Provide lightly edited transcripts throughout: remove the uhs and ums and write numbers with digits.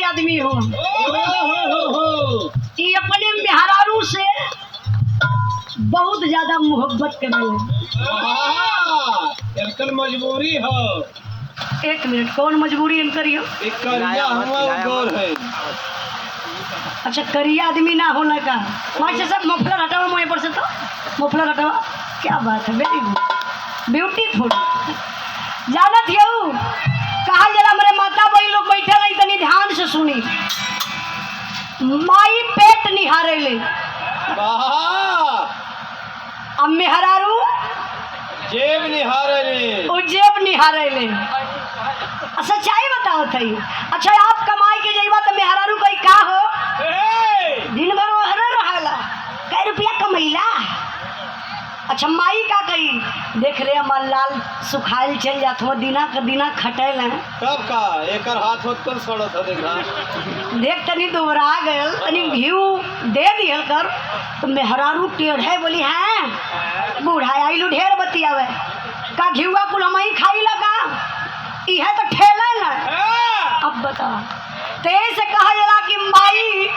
आदमी हो कि अपने मेहरारू से बहुत ज्यादा मोहब्बत करें। इनकर मजबूरी हो। एक मिनट, कौन मजबूरी इनकर हो? है। अच्छा, करिया आदमी ना होना का मास्टर साहब, मफलर हटाओ मुँह पर से, तो मफलर हटाओ। क्या बात है, वेरी गुड, ब्यूटीफुल। जानत हो कहा जरा मेरे माता बहन लोग बैठे रही, तनी ध्यान से सुनी। माई पेट निहारे ले, अब मेहरारू जेब निहारे ले, वो जेब निहारे ले। सच्चाई बताओ थई। अच्छा, आप कमाई के जाइबा तो मेहरारू कही का हो, दिन भर वो हर रहला, कई रुपया कमैला। अच्छा, माई का कही, देख रे हमार लाल सुखाइल चल जात हो, दिना का दिना खटैल है। कब का एकर हाथ होत कर सड़त है, देखा देख तनी दोबरा गयल, तनी घीव दे दियल कर। तो मेहरारू टेढ़े बोली, हैं बूढ़ा आइलू ढेर बतियावे का, घीवा कुल हम ही खाई लगा, इहे तो ठेले न। अब बता, तेरे से कहा जला कि माई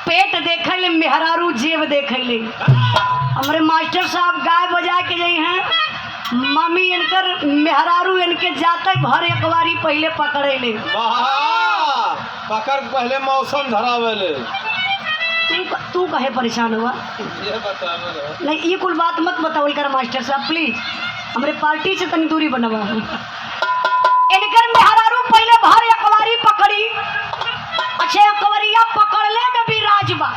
पेट देखे ले, मेहरारू जेब देखे ले। हमारे मास्टर साहब गाय बजा के जाई हैं, मम्मी इनकर मेहरारू इनके जाते भर एक बारी पहले पकड़े ले, पकड़ पहले मौसम धरावे ले। तू कहे परेशान हुआ? ये बतावे नहीं, ये कुल बात मत बताओ कर मास्टर साहब, प्लीज हमारे पार्टी से तनी दूरी बनवा। इनकर मेहरारू पहले भर एक बारी पकड़ी। अच्छा, एकवरिया पकड़ले में भी राजबा,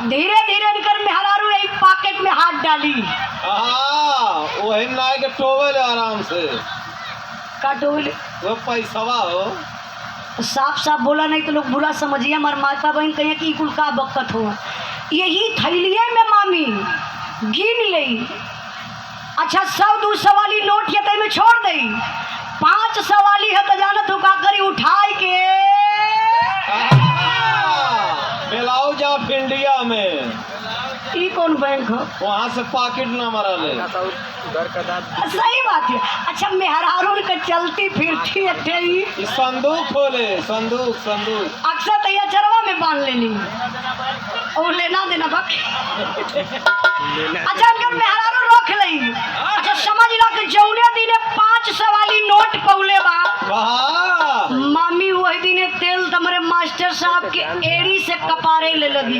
धीरे धीरे इनकर मेहरारू यही पॉकेट में हाथ डाली। वही नाय के टोवे ले आराम से, काटोले वो पैसावा हो। साफ साफ बोला, नहीं तो लोग बुरा समझिए। हमारे माता बहन कहे कि कुल का बक्कत हो। यही थैलिए में मामी गिन ले। अच्छा, 100-200 वाली नोट ये तय में छोड़ दई, 500 वाली है तो जानत हो का करी, उठाई के ब्लाउज ऑफ इंडिया में। ई कौन बैंक हो? वहाँ से पॉकेट ना मारा ले। सही बात है। अच्छा, मेहरारू के चलती फिरती अट्ठे संदूक खोले, संदूक संदूक अक्सर तैयार चरवा में बांध लेनी और लेना देना बाकी। अच्छा, इनकर मेहरारू रोक लई। अच्छा, समझ लो कि जौने दिने 500 वाली नोट पौले बा, मामी वही दिने तेल तमरे मास्टर साहब के एड़ी से कपारे ले लगी।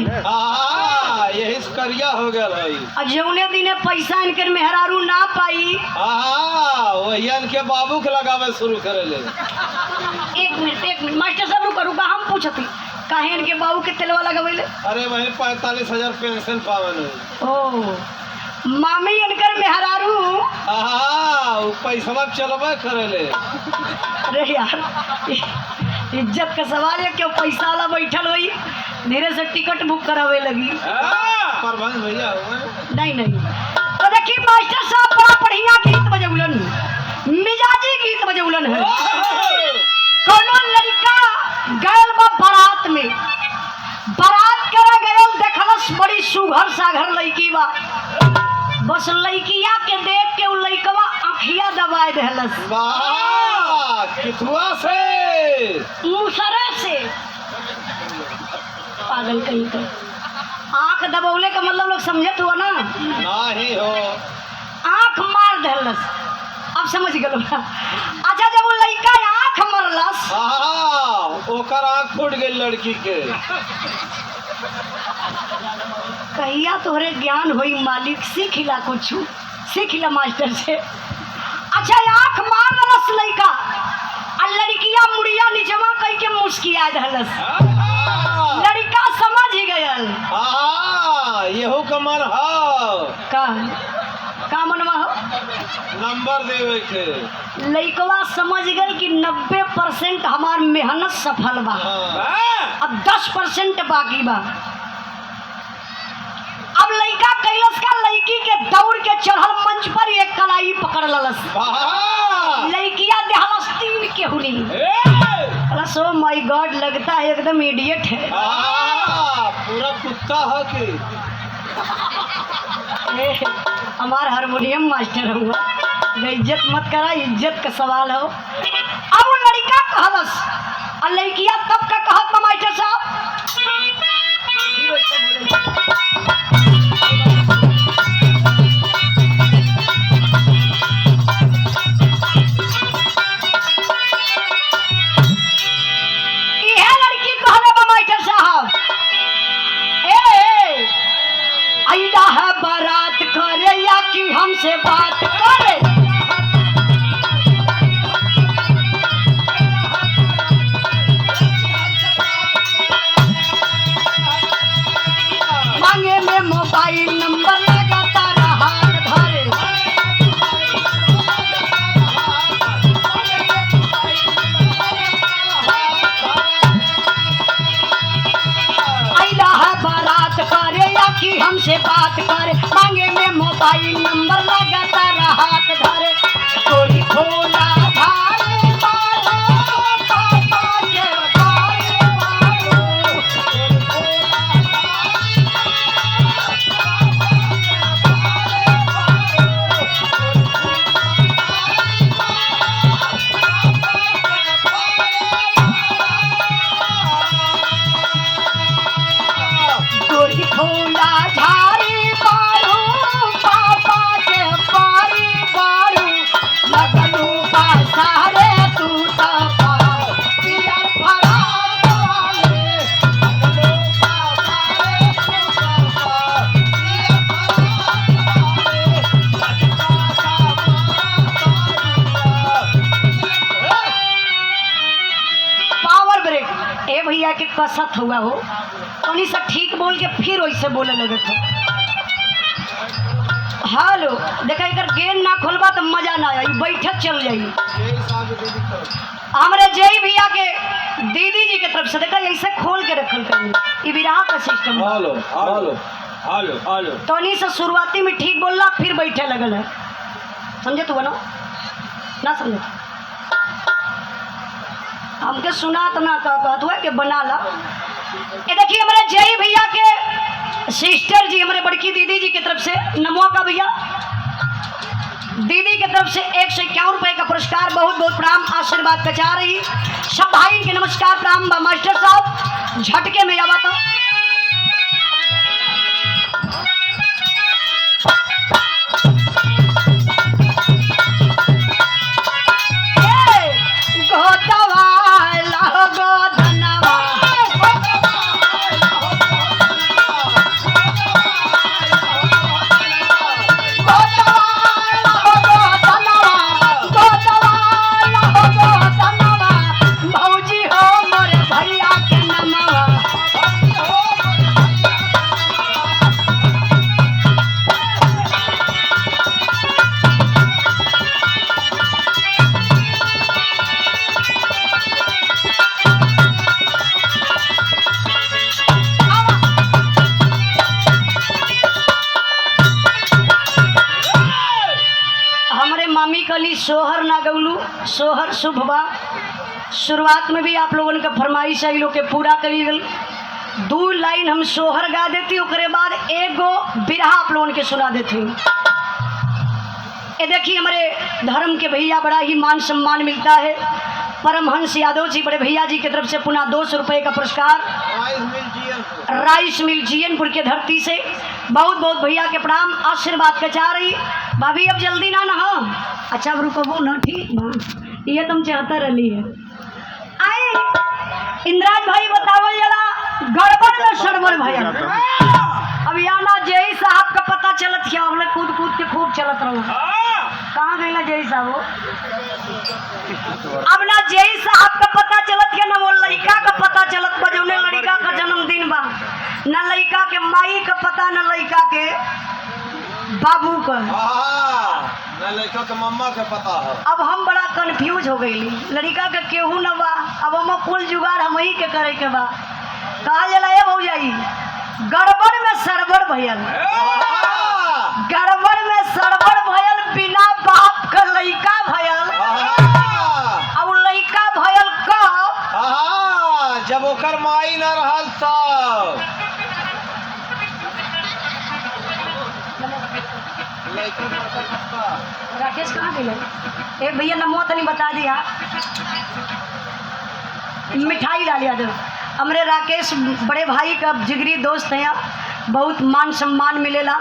यही करिया हो गया भाई। और जौने दिने पैसा इनकर मेहरारू ना पाई, वही इनके बाबू के लगावे शुरू करे ले। एक मिनट मास्टर साहब रुका रुका, हम पूछती काहे इनके बाबू के तेलवा लगावेले? अरे वही 45,000 पेंशन पावन। ओ, मामी इनकर मेहरारू पैसा चलबे करे ले। अरे यार, इज्जत का सवाल है, क्यों पैसा वाला बैठल हुई, धीरे से टिकट बुक करावे लगी। प्रबंध भैया नहीं, तो देखिए मास्टर साहब बड़ा बढ़िया गीत बजौलन, मिजाजी गीत बजौलन है। कोनो लड़का गयल बा बारात में, बारात करे गयल, देखलस बड़ी सुघर साघर लड़की बा, बस लड़किया के देख के उ लड़कवा आँखिया दबाए देहलस। किथुआ से, मुसरे से, पागल कहीं के। आँख दबौले का मतलब लोग समझत हुआ ना? नहीं हो, आँख मार देहलस। अब समझ गलो। अच्छा, जब वो लड़का आँख मरलस, ओकर आँख फूट गई लड़की के। कहिया तोहरे ज्ञान होई मालिक, सीखिला कुछ, सीखिला मास्टर से। अच्छा, आँख मार देलस लड़का, और लड़किया मुड़िया नीचवा कह के मुस्किया देहलस। लड़का समझ गयल। यहू का मन हो का मनवा हो? नंबर देवे के। लड़कवा समझ गए कि 90% हमार मेहनत सफल बा, अब 10% बाकी बा। अब लड़का कैलस का, लड़की के दौड़ के चढ़ल मंच पर एक कलाई पकड़ ललस, लड़किया देहलस 3 के हुनी। ओ माय गॉड, लगता है एकदम इडियट है। पूरा कुत्ता है कि हमार हारमोनियम मास्टर हुआ, इज्जत मत करा, इज्जत का सवाल हो। अब वो लड़का कहलस, और हमसे बात करे। मांगे में मोबाइल नंबर लगातार हाथ धरे। आइला है बारात करे या कि हमसे बात करे। मांगे में मोबाइल नंबर लगातार हाथ धरे। चोरी खोला धारे बालो, पापा के बारे बालो। चोरी खोला झारी बालो, पापा के बारे बालो। लगलू बासारे तू तपा पिया फरार वाले। लगलू बासारे तू तपा पिया फरार वाले। पावर ब्रेक ए भैया के कसत हुआ हो उन्हीं से ठीक बोल के फिर वैसे बोले लगे थे। हेलो देखा इधर गेंद ना खोलबा तो मजा ना आई, बैठक चल जाई। हमारे जय भैया के दीदी जी के तरफ से देखा ऐसे खोल के रखल कर ये विराह का system. Hello hello hello hello तो उन्हीं से शुरुआती में ठीक बोलना फिर बैठे लगल है। समझे तू बनो ना समझे हमके सुना तो ना कहत हुआ कि बना ला। ये देखिए हमारे जय भैया के सिस्टर जी हमारे बड़की दीदी जी की तरफ से नमो का भैया दीदी की तरफ से 151 रुपए का पुरस्कार बहुत बहुत प्रणाम आशीर्वाद का चाह रही। सब भाई के नमस्कार प्रणाम मास्टर साहब झटके में आवा था। मामी कली सोहर ना गौलू सोहर शुभ बा। शुरुआत में भी आप लोगों का फरमाइश है लोग के पूरा करी गल। 2 लाइन हम सोहर गा देती उसके बाद एगो बिरहा आप लोगों के सुना देती। ये देखिए हमारे धर्म के भैया बड़ा ही मान सम्मान मिलता है। परमहंस यादव जी बड़े भैया जी की तरफ से पुनः 200 रुपये का पुरस्कार राइस मिल जीएनपुर के धरती से बहुत बहुत भैया के प्रणाम आशीर्वाद का चाह रही। भाभी अब जल्दी ना नहा अच्छा अब रुको ना ठीक ना ये तुम चाहता रही है। आए इंद्राज भाई बतावल जला गड़बड़ में सड़बड़ भैया अब यहाँ ना जय साहब का पता चलत है हम लोग कूद कूद के खूब चलत रहो। कहाँ गई जय साहब अब ना जय साहब का पता चलत है ना वो लड़का का पता चलत बा जो लड़का का जन्मदिन बा न लड़का के माई का पता न लड़का के बाबू का न लड़का के मम्मा के पता है। अब हम बड़ा कंफ्यूज हो गई लड़का का केहू न बा अब हम कुल जुगाड़ हम ही के करे के बा कहा जला ये भौजाई गड़बड़ में सड़बड़ भयल गड़बड़ में सड़बड़ भयल बिना बाप का लड़का भयल अब लड़का भयल कब जब ओकर माई न रहल तब राकेश कहाँ गए एक भैया नमो तनी बता दिया मिठाई ला लिया दो हमारे राकेश बड़े भाई का जिगरी दोस्त हैं बहुत मान सम्मान मिलेला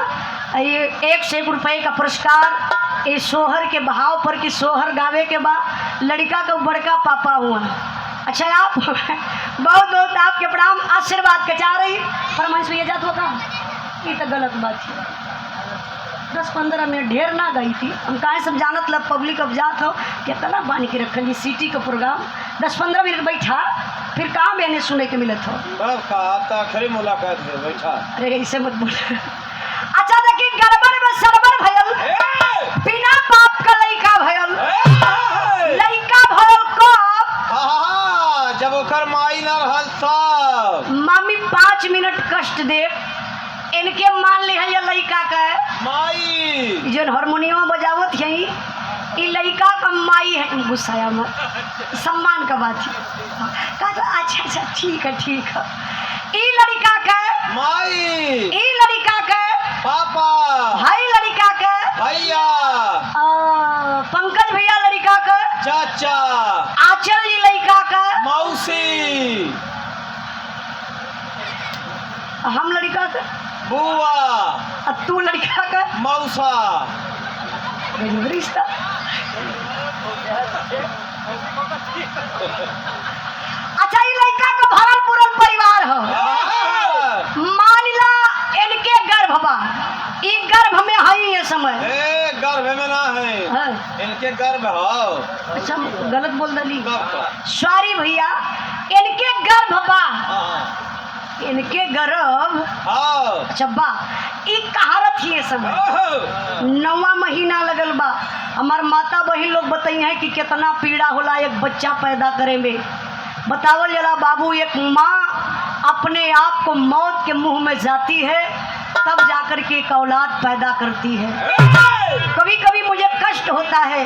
ये 1 रुपये का पुरस्कार ये सोहर के बहाव पर कि सोहर गावे के बाद लड़का का बड़का पापा हुआ। अच्छा आप बहुत बहुत आपके प्रणाम आशीर्वाद के चाह रही परमांश भैया जात होगा ये तो गलत बात है 10-15 मिनट ढेर ना गई थी। हम काहे सब जानत लब पब्लिक अब जात हो कितना बानी के रखल जी सिटी का प्रोग्राम 10-15 मिनट बैठा फिर कहाँ बहने सुने के मिलत हो। तब का आप तो आखिरी मुलाकात है बैठा। अरे ऐसे मत बोल। अच्छा देखी गड़बड़ में सड़बड़ भयल बिना बाप का लइका भयल लइका भयल कब हाँ, जब ओकर माई ना रहल तब मम्मी 5 मिनट कष्ट दे इनके मान लिहल ये लइका का माई जो हारमोनियम बजावत है ई लइका का माई है। गुस्साया मत, सम्मान का बात है। कहा तो अच्छा ठीक है ई लड़का का माई ई लड़का का पापा भाई लड़का का भैया पंकज भैया लड़का का चाचा आचल जी लड़का का मौसी हम लड़का का बुआ अब तू लड़का का मौसा रिश्ता। अच्छा ये लड़का का भरल पुरल परिवार हो। मान ला इनके गर्भ बा ई गर्भ में है ये समय ए गर्भ में ना है इनके गर्भ हो। अच्छा गलत बोल दली हाँ। सॉरी भैया इनके गर्भ बा इनके गर्भ हाँ। अच्छा बा ई कहारत ही ये समय 9वां महीना लगल बा। हमार माता बहन लोग बताई हैं कि कितना पीड़ा होला एक बच्चा पैदा करे में। बतावल जला बाबू एक माँ अपने आप को मौत के मुंह में जाती है तब जाकर के एक औलाद पैदा करती है। कभी कभी मुझे कष्ट होता है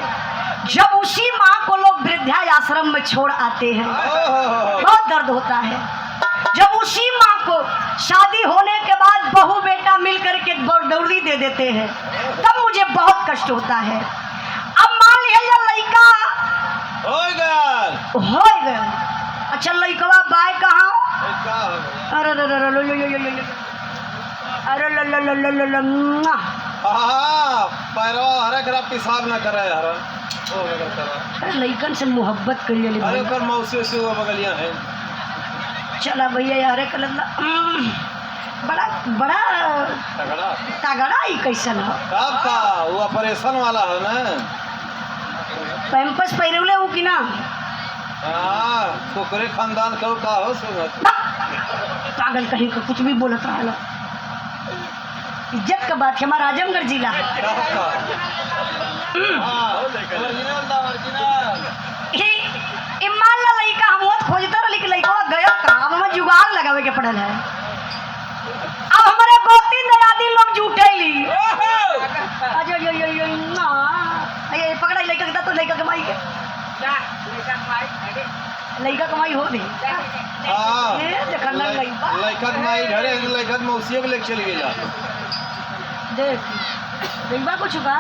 जब उसी माँ को लोग वृद्धाश्रम में छोड़ आते हैं, बहुत दर्द होता है। जब उसी माँ को शादी होने के बाद बहू बेटा मिल करके दौड़ी दे देते हैं तब मुझे बहुत कष्ट होता है। अब मान लिया लड़का हो गया। अच्छा लड़कवा बाय कहाँ? अरे पैरवा हरा खराब पेशाब ना करे हरा अरे लड़कन से मोहब्बत करिए। अरे ओकर मौसी से वो बगलिया है। चला भैया यार कल बड़ा बड़ा तगड़ा ही कैसन हो। कब का वो ऑपरेशन वाला है ना पैम्पस पहिरवले हो कि ना? हाँ कुकरे खानदान का हो सुनत पागल कहीं का कुछ भी बोलत रहा। इज्जत का बात है हमारा आजमगढ़ जिला मान ला लड़का हम खोजता रह लेकिन लड़का गया का अब हमें जुगाड़ लगावे के पड़ल है। अब हमारे गोती दयादी लोग जुटेली अजय पकड़ा लड़का के तो लड़का कमाई के लड़का कमाई हो नहीं लड़का कमाई घरे लड़का मौसी के लेके चल गया देख देखबा कुछ का।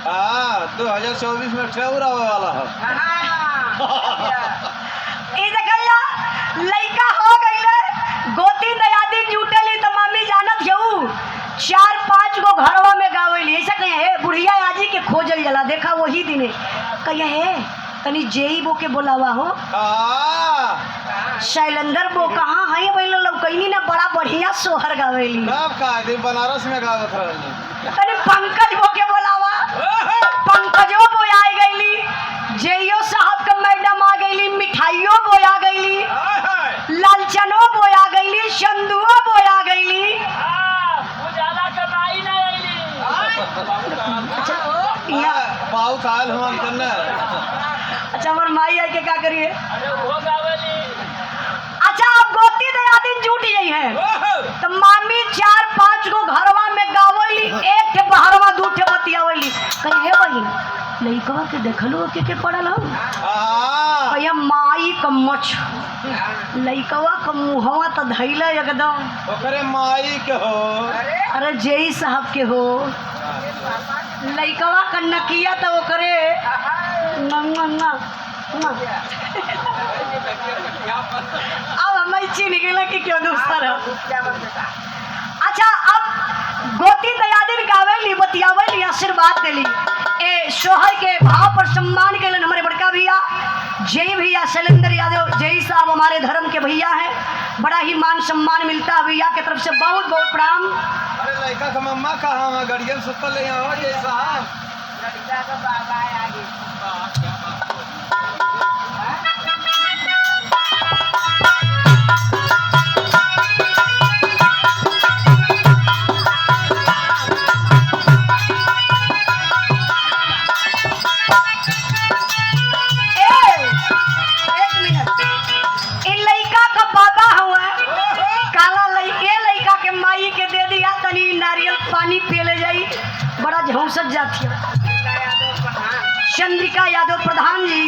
हाँ 2024 में ठेउरा वाला है। ई देखला लड़का हो गईले गोती दयादी जुटेली तो मम्मी जानत हऊ 4-5 गो घरवा में गावेली ऐसा कहे है बुढ़िया आजी के खोजल जला। देखा वही दिने कहे है तनी जेई बो के बोलावा हो। शैलेंद्र बो कहाँ है वही लौकैनी ना बड़ा बढ़िया सोहर गावेली। कब का दिन बनारस में गावत रहली। तनी पंकज बो के बोलावा। पंकजो बो आ गईली जेईओ साहब का मैडम आ गईली मिठाइयों बो आ गईली लालचनो बो आ गईली चंदुओ बो आ गईली पाऊ काल हम करना। अच्छा हमार माई आई के क्या करिए। अच्छा अब गोती दयादी जुट गई है तो मामी 4-5 गो घरवा में गावली एक के बहरवा 2 ठे बतियावली कहीं हे वही लइकवा के देखलो के पड़ल हो भैया माई का मछ लइकवा का मुहवा तो धैले एकदम ओकरे माई के हो। अरे जेई साहब के हो लइकवा का नकिया तो ओकरे अब हमें चीन गेला कि क्यों दूसरा। अच्छा अब गोती दयादी गावेली बतियावेली आशीर्वाद देली ए शोहर के भाव पर सम्मान के लिए हमारे बड़का भैया जय भैया शैलेंद्र यादव जय साहब हमारे धर्म के भैया हैं। बड़ा ही मान सम्मान मिलता है। भैया की तरफ से बहुत बहुत प्रणाम। अरे लड़का का मम्मा कहाँ है? गड़ियन सुतल ले यहाँ जैसा लड़का का बाबा है आगे। पानी पिए जाई बड़ा झौसत जाती है। चंद्रिका यादव प्रधान जी,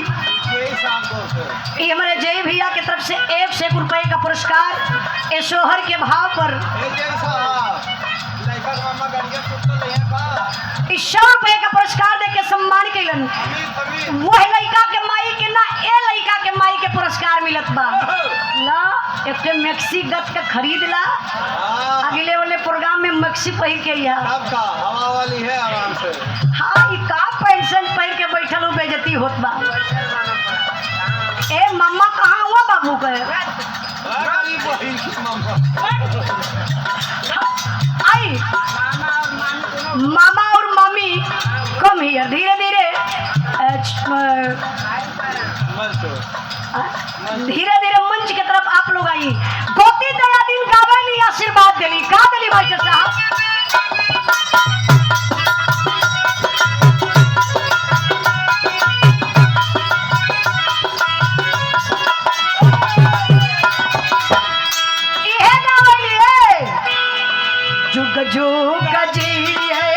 ये हमारे जय भैया की तरफ से 1 रुपए का पुरस्कार ये सोहर के भाव पर 100 रुपए का पुरस्कार दे के सम्मान कैलन। वह लड़का के माई के ना ए लड़का के माई के पुरस्कार मिलत बा ना। एक मैक्सी गत का खरीद ला, अगले वाले प्रोग्राम में मैक्सी पहन के हवा वाली है आराम से। हाँ, का पेंशन पहन के बैठल हो बेइज्जती होत बा। ए मम्मा कहाँ हुआ बाबू के? आई मामा और मामी कम हियर, धीरे धीरे धीरे धीरे मंच की तरफ आप लोग आई। गोती दया दिन गावेली आशीर्वाद देली का देली भाई साहब। इहे गावेली है जुग जुग जी है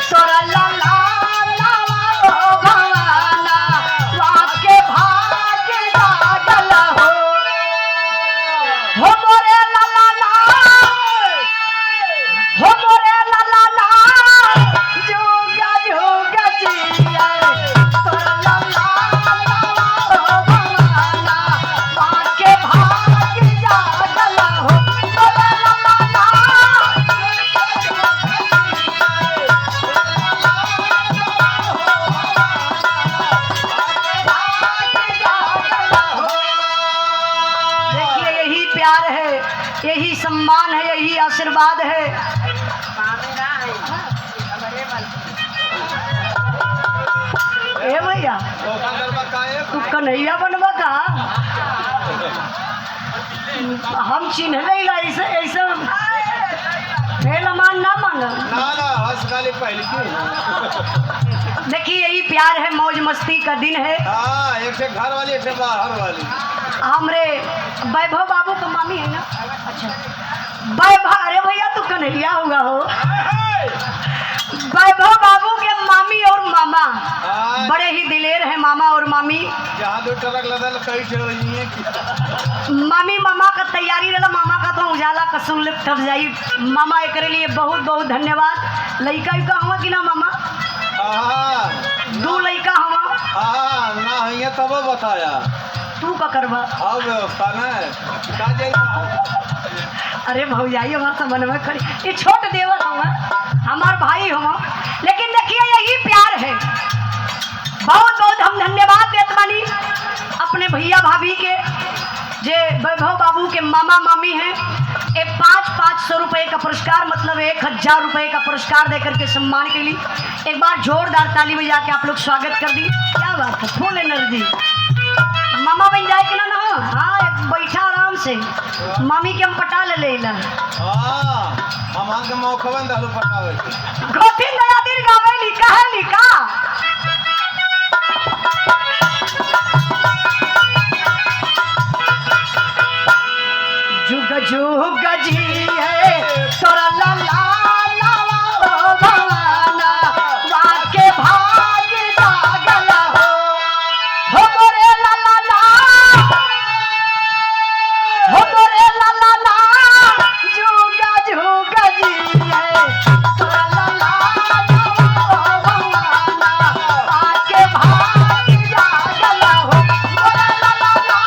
तोरा लाला यही सम्मान है, यही आशीर्वाद है। ए भैया तू कन्हैया बनवा का? हम चिन्ह नहीं ला ऐसे ऐसे मान ना मांगा। देखिए यही प्यार है, मौज मस्ती का दिन है। एक से घर वाली एक से बाहर वाली। हमरे वैभव बाबू का मामी है ना। अच्छा वैभव, अरे भैया तू कन्हैया होगा हो। वैभव बाबू के मामी और मामा बड़े ही दिलेर हैं। मामा और मामी मामी मामा का तैयारी रहा। मामा का तो उजाला का सुन ले तब जाई। मामा एक लिए बहुत बहुत धन्यवाद। लड़का का हुआ कि ना मामा? दो लड़का हुआ ना तब बताया तू का करवा व्यवस्था न। अरे भौजाई हमारे से बनवा करी, ये छोट देवर हुआ हमार भाई हुआ। लेकिन देखिए यही प्यार है। बहुत बहुत हम धन्यवाद देते बानी अपने भैया भाभी के, जे वैभव बाबू के मामा मामी हैं। ये 500 रुपए का पुरस्कार मतलब 1000 रुपए का पुरस्कार देकर के सम्मान के लिए एक बार जोरदार ताली बजा के आप लोग स्वागत कर दी। क्या बात है, फुल एनर्जी। मामा बन जाए कि ना ना। हाँ बैठा आराम से, मामी के हम पटा ले ला। हमार के मौखवन दहलो पटावे गोती नया दिन गावे लिखा है लिखा। जुग जुग जी है तोरा लाला लावा भवाना वाके भाग जागल हो मोरे लाला ना, हो मोरे लाला ना। जुग जुग जी है तोरा लाला लावा भवाना वाके भाग जागल हो मोरे लाला ना।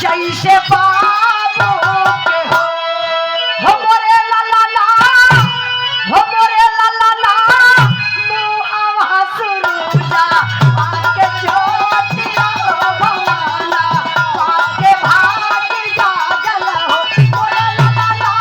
जैसे बाबू के हो मोरे ललना हो मोरे ललना मुहावा सुरूजा आके ज्योतिया हो भवाना आके भाग जागल हो मोरे ललना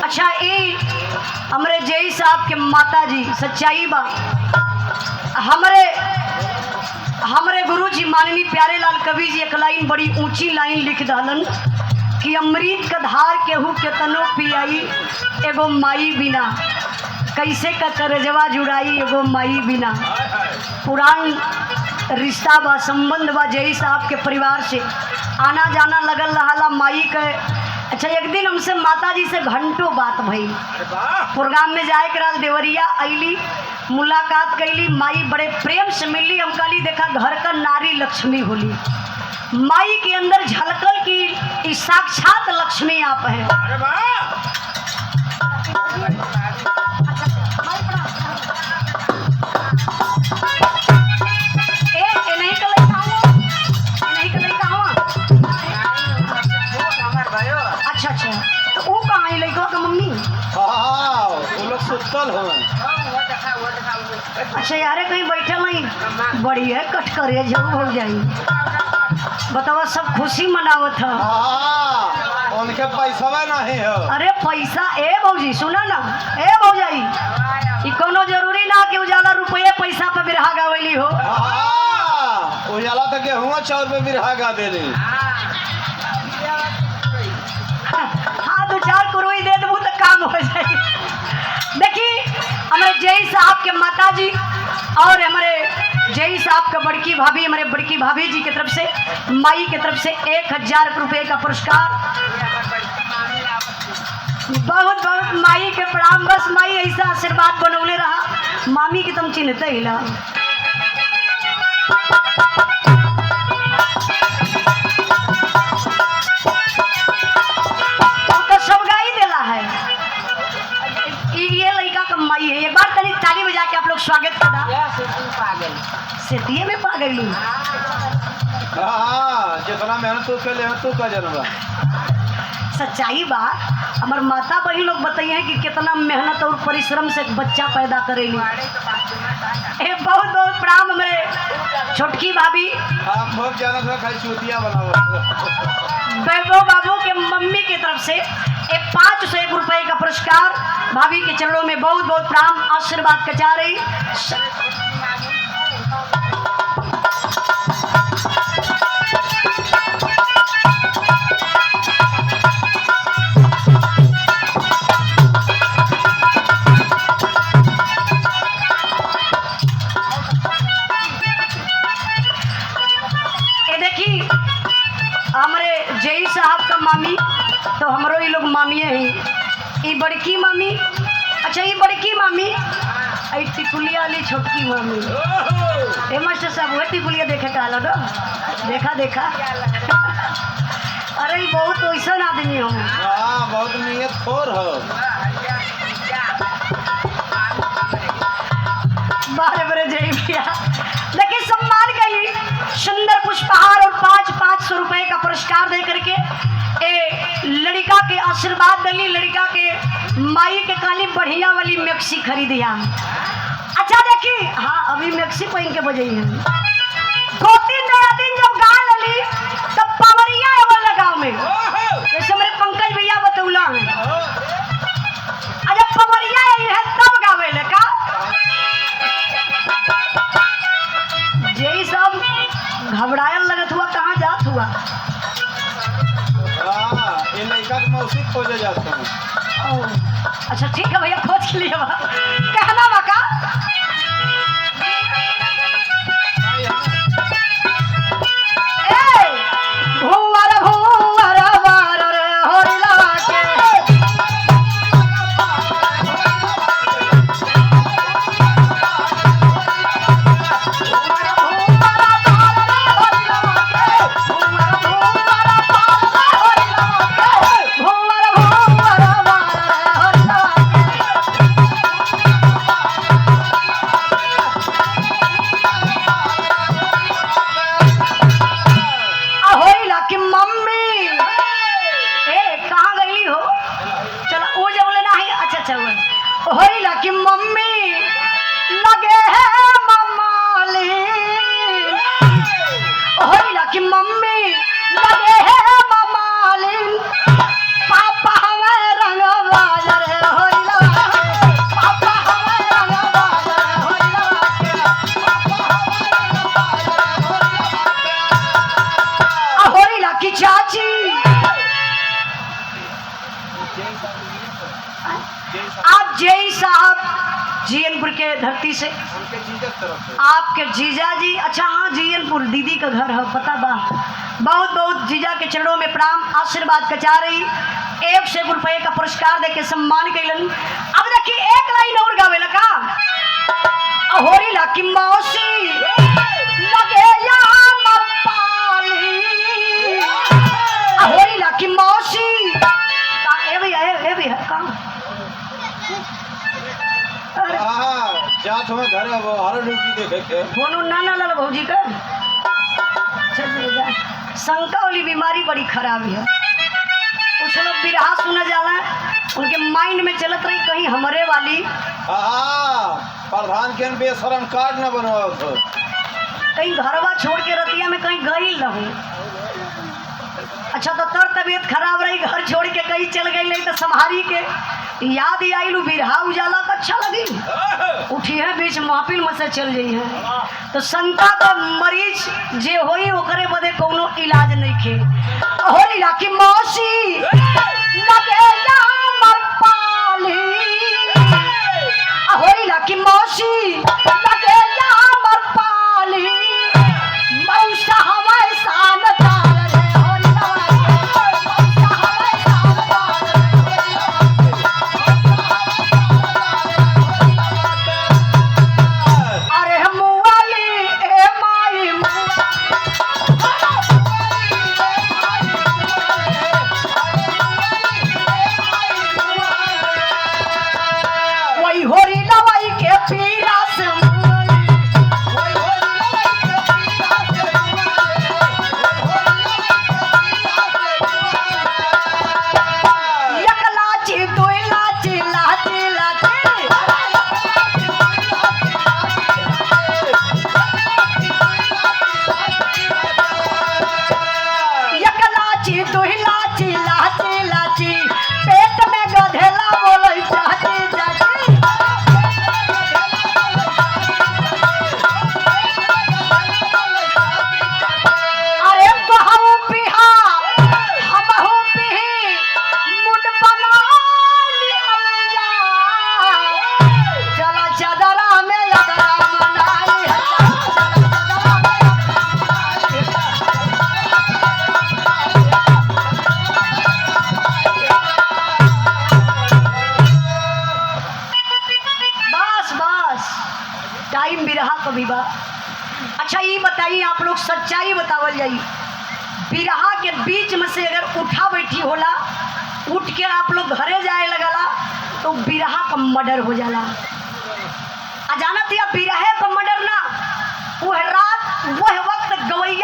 अच्छा ई हमरे जय साहब के माता जी सच्चाई बा हमरे गुरु जी माननीय प्यारे लाल कवि जी एक लाइन बड़ी ऊंची लाइन लिख दहलन कि अमृत का धार केहू केतनो पियाई एगो माई बिना कैसे का करजवा जुड़ाई एगो माई बिना। पुरान रिश्ता बा संबंध बा जय साहब के परिवार से आना जाना लगल रहा माई के। अच्छा एक दिन हमसे माता जी से घंटों बात भई प्रोग्राम में जाए के रहल देवरिया अली मुलाकात कैली माई बड़े प्रेम से मिली। हम कहली देखा घर का नारी लक्ष्मी होली माई के अंदर झलकल की इस साक्षात लक्ष्मी आप है। अच्छा अच्छा तो वो कहाँ है लड़का का मम्मी? हाँ वो लोग सुतल हो। अच्छा यार कहीं बैठल नहीं बड़ी है कटकरे जरूर हो जाई बतावा सब खुशी मनावत है। हाँ उनके पैसा नहीं हो। अरे पैसा ए भौजी सुना ना ए भौजाई ई कोनो जरूरी ना कि उजाला रुपये पैसा पे बिरहा गावेली हो। हाँ उजाला तो गेहूँ चाउर पे बिरहा गा देली। हाँ 2-4 करोड़ दे दबू तो काम हो जाए। देखी हमारे जय साहब के माता जी और हमारे जय साहब का बड़की भाभी हमारे बड़की भाभी जी की तरफ से माई की तरफ से 1000 रुपये का पुरस्कार। बहुत बहुत माई के प्रणाम। बस माई ऐसा आशीर्वाद बनौले रहा मामी की तुम चिन्हते ही ला। ये लड़का का माई है। एक बार तनी ताली बजा के आप लोग स्वागत करा। सेतिये में पा गई। हाँ जितना मेहनत तू कर ले तू का जनवा। सच्चाई बात हमार माता बहन लोग बताइए कि कितना मेहनत और परिश्रम से बच्चा पैदा करेली। बहुत बहुत प्रणाम हमारे छोटकी भाभी आप बहुत ज्यादा था खाली चूतिया बनाओ। वैभव बाबू के मम्मी की तरफ से 501 रुपये का पुरस्कार। भाभी के चरणों में बहुत बहुत प्रणाम आशीर्वाद कचा रही। ये देखी हमारे जय साहब का मामी तो हमरो ये लोग मामिए हैं। ये बड़की मामी अच्छा ये बड़की मामी आई टिकुलिया वाली छोटकी मामी। ए मास्टर साहब वो टिकुलिया देखे कहला ना देखा देखा। अरे ये बहुत वैसा आदमी हो। हाँ बहुत नियत खोर हो। बारे बारे जय भैया देखिए सम्मान के लिए सुंदर पुष्पहार और 500 रुपए का पुरस्कार दे करके लड़का के आशीर्वाद दली। लड़का के माई के काली बढ़िया वाली मैक्सी खरीदिया। अच्छा देखी हाँ अभी मैक्सी पहन के बजाई है। 2-3 नया दिन जब गा लली तब पावरिया एवं लगाव में जैसे मेरे पंकज भैया बतौला है। जब पावरिया है तब गावे ले का जय सब घबरायल लगत हुआ कहाँ जात हुआ। ये लड़का के मौसी खोजे जाते हैं। अच्छा ठीक है भैया खोज के लिए कहना बाका। भूवर भूवर वार होरिला के जीयनपुर के धरती से उनके जीजा तरफ से। आपके जीजा जी, अच्छा हाँ जीयनपुर दीदी का घर है, पता बा। बहुत बहुत जीजा के चरणों में प्रणाम, आशीर्वाद कचा रही। 100 रुपये का पुरस्कार दे के सम्मान कैलन। अब देखिए एक लाइन और गावे लगा, होरी ला की मौसी लगे या मपाली, होरी ला की मौसी ए भैया का जात में घर है वो हर ड्यूटी देखे के फोन ना ना लाल भौजी का चलिएगा। शंका वाली बीमारी बड़ी खराब है। कुछ लोग बिरहा सुना जाला, उनके माइंड में चलत रही कहीं हमारे वाली प्रधान के बेशरम कार्ड न बनवाओ तो कहीं घरवा छोड़ के रतिया में कहीं गई न हो। अच्छा तो तर तबीयत खराब रही, घर छोड़ के कहीं चल गई नहीं तो संभारी के याद ही आई लू बिरहा उजाला का अच्छा लगी। उठी है बीच महफिल में से चल गई है। तो शंका का मरीज जे होई ओकरे बदे कोनो इलाज नहीं खे। होली ला की मौसी लगे या मरपाली, होली ला की मौसी लगे या मरपाली, मौसा हवाई शानदार रे होली मौसा हवाई शानदार रे। अरे मुआली ए माई वही होरी लवाई के पीरा से एक लाची दो लाची लाची लाची, एक लाची दो लाची लाची लाची, पेट में गधेला बोलै चाची चाची। अरे बहू पिहा हमहू पिही मुड बना लिया, चला चदरा में यदरा मनाई है, बस बस टाइम बिरहा कभी बा। अच्छा ये बताइए आप लोग सच्चाई बतावल जाई, बिरहा के बीच में से अगर उठा बैठी होला, उठ के आप लोग घरे जाए लगला तो बिरहा का मर्डर हो जाला। अजानत या बिरहे का मर्डर ना, वह रात वह वक्त गवैया